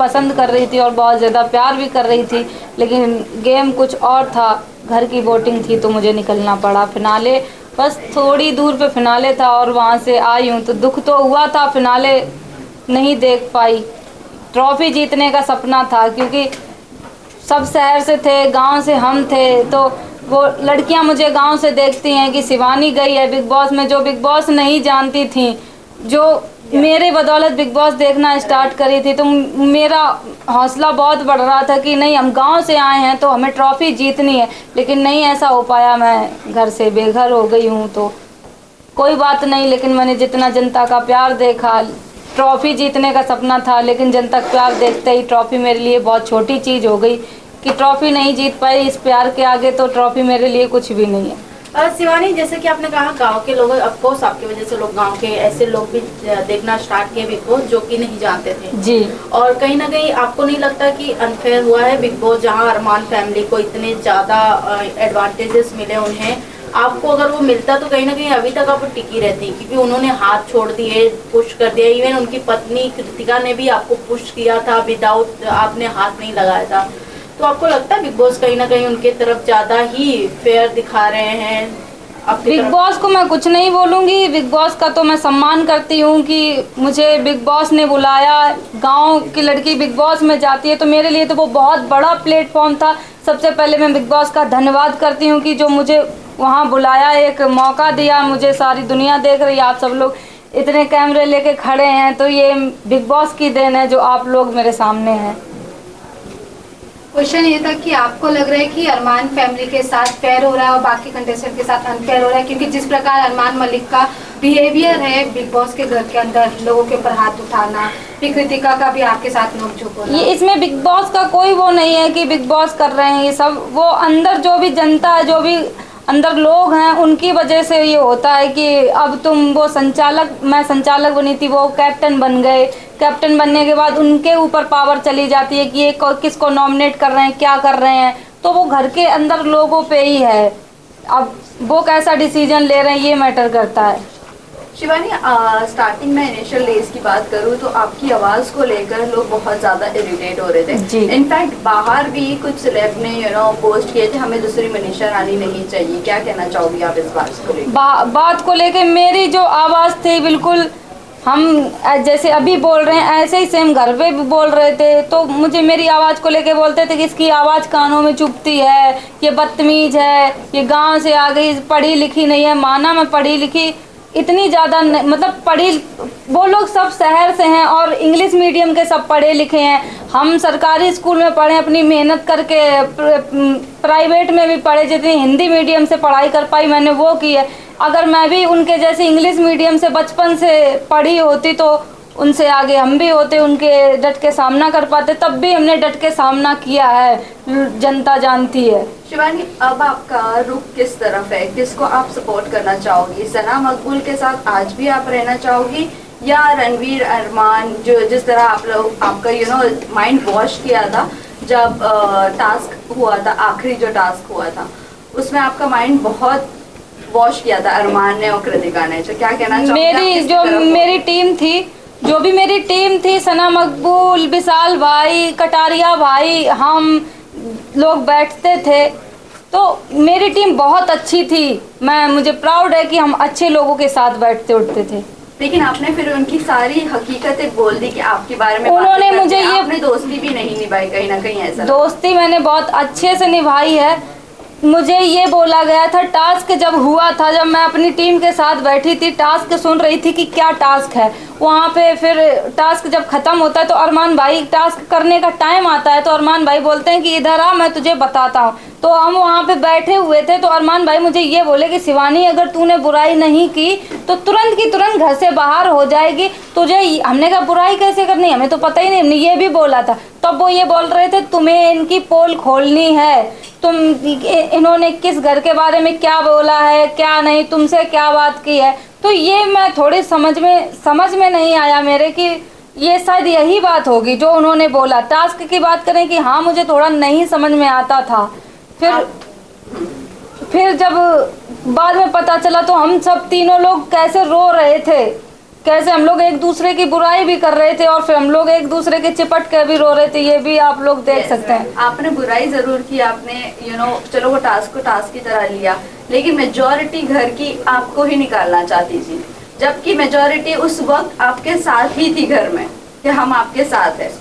पसंद कर रही थी और बहुत ज़्यादा प्यार भी कर रही थी, लेकिन गेम कुछ और था, घर की वोटिंग थी तो मुझे निकलना पड़ा। फिनाले बस थोड़ी दूर पे फिनाले था और वहाँ से आई हूँ, तो दुख तो हुआ था, फिनाले नहीं देख पाई। ट्रॉफी जीतने का सपना था, क्योंकि सब शहर से थे, गांव से हम थे, तो वो लड़कियां मुझे गांव से देखती हैं कि शिवानी गई है बिग बॉस में, जो बिग बॉस नहीं जानती थी, जो मेरे बदौलत बिग बॉस देखना स्टार्ट करी थी। तो मेरा हौसला बहुत बढ़ रहा था कि नहीं, हम गांव से आए हैं तो हमें ट्रॉफी जीतनी है, लेकिन नहीं ऐसा हो पाया। मैं घर से बेघर हो गई हूँ, तो कोई बात नहीं, लेकिन मैंने जितना जनता का प्यार देखा, ट्रॉफी जीतने का सपना था, लेकिन जनता का प्यार देखते ही ट्रॉफी मेरे लिए बहुत छोटी चीज़ हो गई कि ट्रॉफी नहीं जीत पाई। इस प्यार के आगे तो ट्रॉफी मेरे लिए कुछ भी नहीं है। शिवानी, जैसे कि आपने कहा गांव के लोग, ऑफकोर्स आपकी वजह से लोग, गांव के ऐसे लोग भी देखना स्टार्ट किए बिग बॉस जो कि नहीं जानते थे जी। और कहीं ना कहीं आपको नहीं लगता कि अनफेयर हुआ है बिग बॉस, जहां अरमान फैमिली को इतने ज्यादा एडवांटेजेस मिले उन्हें, आपको अगर वो मिलता तो कहीं ना कहीं अभी तक आप टिकी रहती, क्योंकि उन्होंने हाथ छोड़ दिए, पुश कर दिया। इवन उनकी पत्नी कृतिका ने भी आपको पुश किया था विदाउट आपने हाथ नहीं लगाया था। तो आपको लगता है बिग बॉस कहीं ना कहीं उनके तरफ ज्यादा ही फेयर दिखा रहे हैं? बिग बॉस को मैं कुछ नहीं बोलूंगी, बिग बॉस का तो मैं सम्मान करती हूँ कि मुझे बिग बॉस ने बुलाया। गांव की लड़की बिग बॉस में जाती है तो मेरे लिए तो वो बहुत बड़ा प्लेटफॉर्म था। सबसे पहले मैं बिग बॉस का धन्यवाद करती हूँ कि जो मुझे वहाँ बुलाया, एक मौका दिया। मुझे सारी दुनिया देख रही है, आप सब लोग इतने कैमरे लेके खड़े हैं, तो ये बिग बॉस की देन है जो आप लोग मेरे सामने हैं। क्वेश्चन ये था कि आपको लग रहा है कि अरमान फैमिली के साथ फेयर हो रहा है और बाकी कंटेस्टेंट के साथ अनफेयर हो रहा है, क्योंकि जिस प्रकार अरमान मलिक का बिहेवियर है बिग बॉस के घर के अंदर, लोगों के ऊपर हाथ उठाना, फिर कृतिका का भी आपके साथ नोकझोंक होना, ये इसमें बिग बॉस का कोई वो नहीं है कि बिग बॉस कर रहे हैं ये सब। वो अंदर जो भी जनता है, जो भी अंदर लोग हैं, उनकी वजह से ये होता है कि अब तुम वो संचालक, मैं संचालक बनी थी, वो कैप्टन बन गए। कैप्टन बनने के बाद उनके ऊपर पावर चली जाती है कि ये किसको नॉमिनेट कर रहे हैं, क्या कर रहे हैं, तो वो घर के अंदर लोगों पे ही है। अब वो कैसा डिसीजन ले रहे हैं ये मैटर करता है। शिवानी, स्टार्टिंग में इनिशियल डेज की बात करूँ तो आपकी आवाज़ को लेकर लोग बहुत ज़्यादा इरिटेट हो रहे थे। इनफैक्ट बाहर भी कुछ सेलेब ने पोस्ट किए थे, हमें दूसरी मनीषा रानी नहीं चाहिए। क्या कहना चाहोगी आप इस बात को लेकर? बात को लेकर मेरी जो आवाज़ थी, बिल्कुल हम जैसे अभी बोल रहे हैं ऐसे ही सेम घर पे भी बोल रहे थे, तो मुझे मेरी आवाज़ को लेके बोलते थे कि इसकी आवाज़ कानों में चुभती है, ये बदतमीज है, ये गांव से आ गई, पढ़ी लिखी नहीं है। माना मैं पढ़ी लिखी इतनी ज़्यादा मतलब पढ़ी, वो लोग सब शहर से हैं और इंग्लिश मीडियम के सब पढ़े लिखे हैं। हम सरकारी स्कूल में पढ़े, अपनी मेहनत करके, प्राइवेट में भी पढ़े, जितनी हिंदी मीडियम से पढ़ाई कर पाई मैंने वो की है। अगर मैं भी उनके जैसे इंग्लिश मीडियम से बचपन से पढ़ी होती तो उनसे आगे हम भी होते, उनके डट के सामना कर पाते। तब भी हमने डट के सामना किया है, जनता जानती है। शिवानी, अब आपका रुख किस तरफ है? किसको आप सपोर्ट करना चाहोगी? सना मकबूल के साथ आज भी आप रहना चाहोगी, या रणवीर, अरमान, जो जिस तरह आप लोग आपका माइंड वॉश किया था जब टास्क हुआ था, आखिरी जो टास्क हुआ था उसमें आपका माइंड बहुत वॉश किया था अरमान ने और कृतिका ने, तो क्या कहना चाहोगी? मेरी टीम थी, जो भी मेरी टीम थी, सना मकबूल, विशाल भाई, कटारिया भाई, हम लोग बैठते थे, तो मेरी टीम बहुत अच्छी थी। मुझे प्राउड है कि हम अच्छे लोगों के साथ बैठते उठते थे। लेकिन आपने फिर उनकी सारी हकीकतें बोल दी कि आपके बारे में उन्होंने मुझे ये, आपने दोस्ती भी नहीं निभाई कहीं ना कहीं ऐसा? दोस्ती मैंने बहुत अच्छे से निभाई है। मुझे ये बोला गया था, टास्क जब हुआ था, जब मैं अपनी टीम के साथ बैठी थी, टास्क सुन रही थी कि क्या टास्क है वहाँ पे, फिर टास्क जब ख़त्म होता है तो अरमान भाई, टास्क करने का टाइम आता है तो अरमान भाई बोलते हैं कि इधर आ, मैं तुझे बताता हूँ। तो हम वहाँ पे बैठे हुए थे तो अरमान भाई मुझे ये बोले कि शिवानी, अगर तूने बुराई नहीं की तो तुरंत की तुरंत घर से बाहर हो जाएगी तुझे। हमने कहा बुराई कैसे करनी, हमें तो पता ही नहीं, हमने ये भी बोला था। तब वो ये बोल रहे थे तुम्हें इनकी पोल खोलनी है, तुम इन्होंने किस घर के बारे में क्या बोला है, क्या नहीं, तुमसे क्या बात की है। तो ये मैं थोड़ी समझ में नहीं आया मेरे कि ये शायद यही बात होगी जो उन्होंने बोला। टास्क की बात करें कि हाँ, मुझे थोड़ा नहीं समझ में आता था। फिर जब बाद में पता चला तो हम सब तीनों लोग कैसे रो रहे थे कैसे हम लोग एक दूसरे की बुराई भी कर रहे थे और फिर हम लोग एक दूसरे के चिपट के भी रो रहे थे, ये भी आप लोग देख सकते हैं। आपने बुराई जरूर की, आपने चलो वो टास्क को टास्क की तरह लिया, लेकिन मेजॉरिटी घर की आपको ही निकालना चाहती थी, जबकि मेजॉरिटी उस वक्त आपके साथ ही थी घर में कि हम आपके साथ है।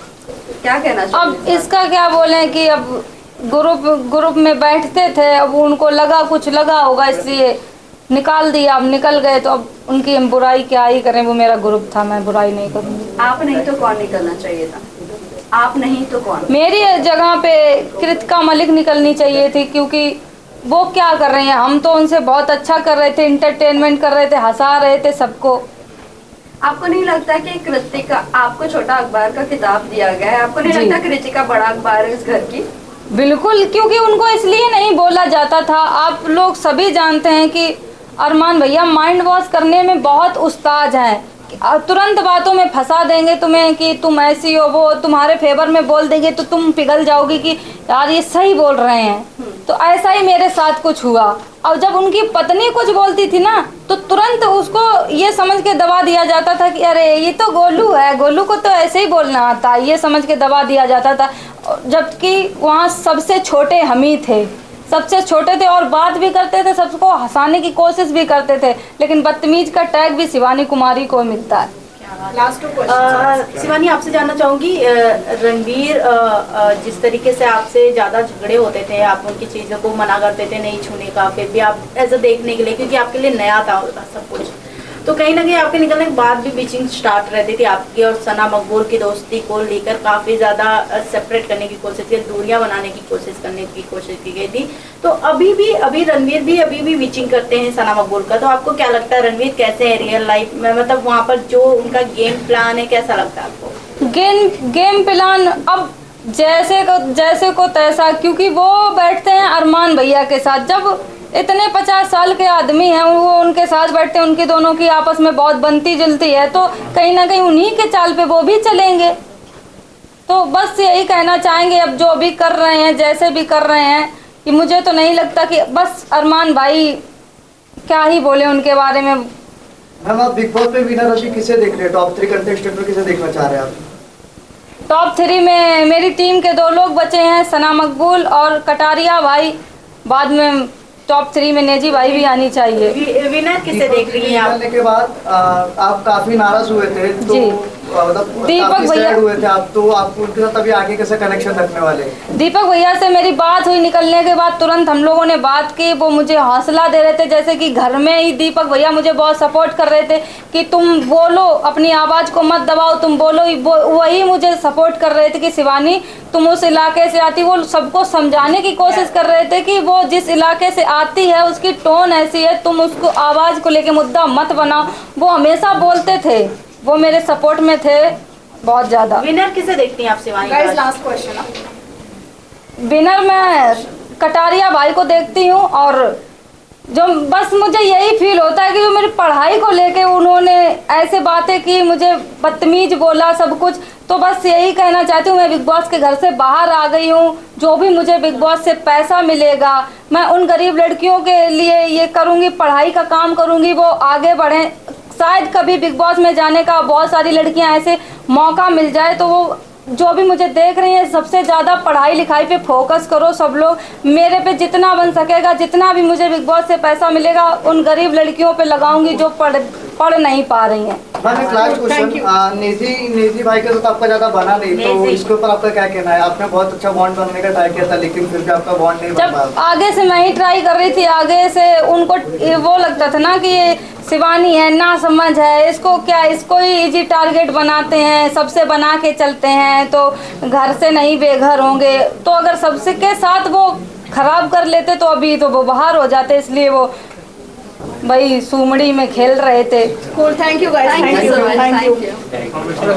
क्या कहना चाहिए? अब इसका क्या बोले कि अब ग्रुप में बैठते थे, अब उनको कुछ लगा होगा इसलिए निकाल दिया, अब निकल गए तो अब उनकी हम बुराई क्या ही करें, वो मेरा ग्रुप था, मैं बुराई नहीं करूँगी। आप नहीं तो कौन निकलना चाहिए था? आप नहीं तो कौन? मेरी जगह पे कृतिका मलिक निकलनी चाहिए थी, क्योंकि वो क्या कर रही हैं, हम तो उनसे बहुत अच्छा कर रहे थे, इंटरटेनमेंट कर रहे थे, हंसा रहे थे सबको। आपको नहीं लगता कि कृतिका, आपको छोटा अखबार का खिताब दिया गया है, आपको नहीं लगता कृतिका बड़ा अखबार है इस घर की? बिल्कुल, क्योंकि उनको इसलिए नहीं बोला जाता था। आप लोग सभी जानते हैं कि अरमान भैया माइंड वॉश करने में बहुत उस्ताद हैं। तुरंत बातों में फंसा देंगे तुम्हें कि तुम ऐसी हो, वो तुम्हारे फेवर में बोल देंगे तो तुम पिघल जाओगी कि यार ये सही बोल रहे हैं। तो ऐसा ही मेरे साथ कुछ हुआ। और जब उनकी पत्नी कुछ बोलती थी ना तो तुरंत उसको ये समझ के दबा दिया जाता था कि अरे ये तो गोलू है, गोलू को तो ऐसे ही बोलना आता है, ये समझ के दबा दिया जाता था। जबकि वहाँ सबसे छोटे हम ही थे, सबसे छोटे थे और बात भी करते थे, सबको हंसाने की कोशिश भी करते थे, लेकिन बदतमीज का टैग भी शिवानी कुमारी को मिलता है। लास्ट शिवानी, आपसे जानना चाहूंगी, रणवीर जिस तरीके से आपसे ज्यादा झगड़े होते थे, आप उनकी चीजों को मना करते थे नहीं छूने का, फिर भी आप ऐसा देखने के लिए, क्योंकि आपके लिए नया था सब कुछ, तो कहीं ना कहीं आपके निकलने के बाद भी बीचिंग स्टार्ट रहती थी आपकी और सना मकबूल की दोस्ती को लेकर काफ़ी ज़्यादा सेपरेट करने की कोशिश की, दूरियां बनाने की कोशिश की गई थी। तो अभी रणवीर भी अभी भी बीचिंग करते हैं सना मकबूल का, तो आपको क्या लगता है रणवीर कैसे है रियल लाइफ में, मतलब वहाँ पर जो उनका गेम प्लान है कैसा लगता है आपको? गेम प्लान अब जैसे को तैसा, क्योंकि वो बैठते हैं अरमान भैया के साथ। जब इतने 50 साल के आदमी हैं, वो उनके साथ बैठते हैं, उनकी दोनों की आपस में बहुत बनती जुलती है, तो कहीं ना कहीं उन्हीं के चाल पे वो भी चलेंगे। तो बस यही कहना चाहेंगे, अब जो भी कर रहे हैं, जैसे भी कर रहे हैं, कि मुझे तो नहीं लगता कि बस अरमान भाई क्या ही बोले उनके बारे में। मैम, आप बिग बॉस में विनर अभी किसे देख रहे हैं? टॉप 3 कंटेस्टेंट में किसे देखना चाह रहे हैं आप? टॉप 3 में मेरी टीम के 2 लोग बचे हैं, सना मकबूल और कटारिया भाई। बाद में टॉप 3 में नेजी भाई भी आनी चाहिए। विनर किसे देख रही हैं आप? के बाद आप काफी नाराज हुए थे, तो मतलब दीपक भैया हुए थे आप, तो आप उनके साथ अभी आगे कैसे कनेक्शन रखने वाले? दीपक भैया से मेरी बात हुई, निकलने के बाद तुरंत हम लोगों ने बात की, वो मुझे हौसला दे रहे थे, जैसे कि घर में ही दीपक भैया मुझे बहुत सपोर्ट कर रहे थे कि तुम बोलो, अपनी आवाज़ को मत दबाओ, तुम बोलो। वही मुझे सपोर्ट कर रहे थे कि शिवानी तुम उस इलाके से आती, वो सबको समझाने की कोशिश कर रहे थे कि वो जिस इलाके से आती है उसकी टोन ऐसी है, तुम उसको आवाज़ को लेके मुद्दा मत बनाओ। वो हमेशा बोलते थे, वो मेरे सपोर्ट में थे बहुत ज़्यादा। विनर किसे देखती हैं आप Shivani? Guys last question. Winner मैं कटारिया भाई को देखती हूँ, और जो बस मुझे यही फील होता है कि जो मेरी पढ़ाई को लेके उन्होंने ऐसे बातें की, मुझे बदतमीज बोला सब कुछ, तो बस यही कहना चाहती हूँ, मैं बिग बॉस के घर से बाहर आ गई हूँ। जो भी मुझे बिग बॉस से पैसा मिलेगा, मैं उन गरीब लड़कियों के लिए ये करूँगी, पढ़ाई का काम करूँगी, वो आगे बढ़ें। शायद कभी बिग बॉस में जाने का बहुत सारी लड़कियां ऐसे मौका मिल जाए, तो वो जो भी मुझे देख रही हैं, सबसे ज़्यादा पढ़ाई लिखाई पे फोकस करो सब लोग। मेरे पे जितना बन सकेगा, जितना भी मुझे बिग बॉस से पैसा मिलेगा, उन गरीब लड़कियों पे लगाऊंगी जो पढ़ नहीं पा रही हैं। लास्ट क्वेश्चन, नेजी भाई के साथ आपका ज़्यादा बना नहीं, तो इसके ऊपर आपका क्या कहना है? आपने बहुत अच्छा बॉन्ड बनने का ट्राई किया था, लेकिन फिर भी आपका बॉन्ड नहीं बन पाया। जब आगे से मैं ही ट्राई कर रही थी, आगे से उनको वो लगता था ना कि ये शिवानी है, ना समझ है, इसको ही इजी टारगेट बनाते हैं, सबसे बना के चलते हैं, तो घर से नहीं बेघर होंगे। तो अगर सबसे के साथ वो खराब कर लेते तो अभी तो वो बाहर हो जाते, इसलिए वो भाई सुमड़ी में खेल रहे थे। Cool, thank you guys. Thank you so much. Thank you.